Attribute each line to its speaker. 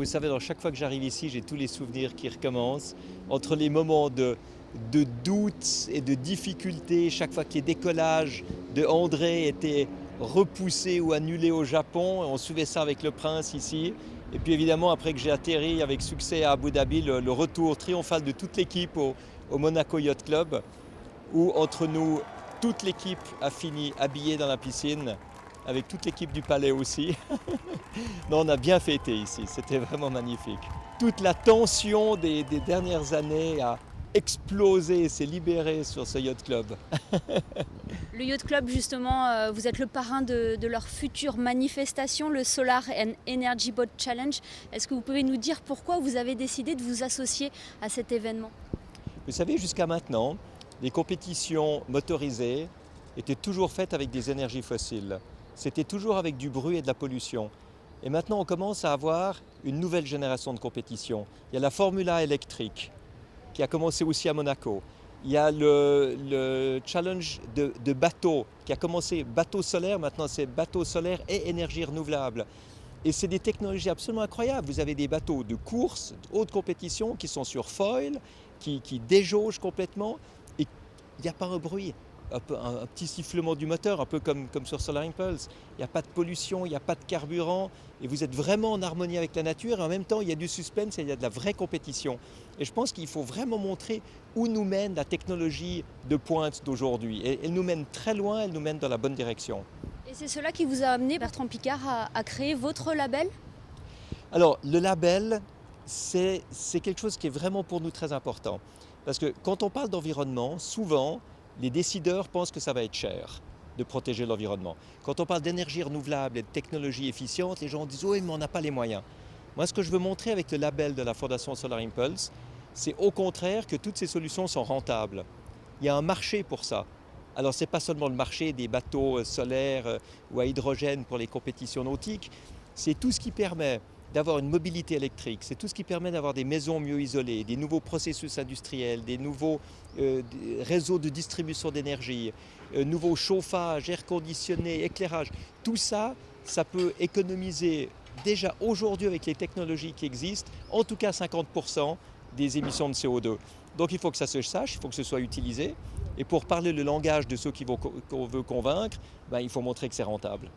Speaker 1: Vous savez, alors chaque fois que j'arrive ici, j'ai tous les souvenirs qui recommencent. Entre les moments de doute et de difficulté, chaque fois que les décollages de André étaient repoussés ou annulés au Japon, on suivait ça avec le prince ici. Et puis évidemment, après que j'ai atterri avec succès à Abu Dhabi, le retour triomphal de toute l'équipe au Monaco Yacht Club, où entre nous, toute l'équipe a fini habillée dans la piscine, avec toute l'équipe du palais aussi. Non, on a bien fêté ici, c'était vraiment magnifique. Toute la tension des dernières années a explosé, s'est libérée sur ce yacht club.
Speaker 2: Le Yacht Club, justement, vous êtes le parrain de leur future manifestation, le Solar and Energy Boat Challenge. Est-ce que vous pouvez nous dire pourquoi vous avez décidé de vous associer à cet événement?
Speaker 1: Vous savez, jusqu'à maintenant, les compétitions motorisées étaient toujours faites avec des énergies fossiles. C'était toujours avec du bruit et de la pollution. Et maintenant, on commence à avoir une nouvelle génération de compétitions. Il y a la Formula électrique qui a commencé aussi à Monaco. Il y a le challenge de bateau qui a commencé bateau solaire, maintenant c'est bateau solaire et énergie renouvelable. Et c'est des technologies absolument incroyables. Vous avez des bateaux de course, de haute compétition qui sont sur foil, qui déjaugent complètement et il n'y a pas un bruit. Un petit sifflement du moteur, un peu comme sur Solar Impulse. Il n'y a pas de pollution, il n'y a pas de carburant et vous êtes vraiment en harmonie avec la nature et en même temps il y a du suspense et il y a de la vraie compétition. Et je pense qu'il faut vraiment montrer où nous mène la technologie de pointe d'aujourd'hui. Et elle nous mène très loin, elle nous mène dans la bonne direction.
Speaker 2: Et c'est cela qui vous a amené, Bertrand Piccard, à créer votre label?
Speaker 1: Alors le label, c'est quelque chose qui est vraiment pour nous très important. Parce que quand on parle d'environnement, souvent, les décideurs pensent que ça va être cher de protéger l'environnement. Quand on parle d'énergie renouvelable et de technologie efficiente, les gens disent « oui, mais on n'a pas les moyens ». Moi, ce que je veux montrer avec le label de la Fondation Solar Impulse, c'est au contraire que toutes ces solutions sont rentables. Il y a un marché pour ça. Alors, ce n'est pas seulement le marché des bateaux solaires ou à hydrogène pour les compétitions nautiques, c'est tout ce qui permet d'avoir une mobilité électrique, c'est tout ce qui permet d'avoir des maisons mieux isolées, des nouveaux processus industriels, des nouveaux réseaux de distribution d'énergie, nouveaux chauffages, air conditionné, éclairage. Tout ça, ça peut économiser déjà aujourd'hui avec les technologies qui existent, en tout cas 50% des émissions de CO2. Donc il faut que ça se sache, il faut que ce soit utilisé. Et pour parler le langage de ceux qu'on veut convaincre, ben, il faut montrer que c'est rentable.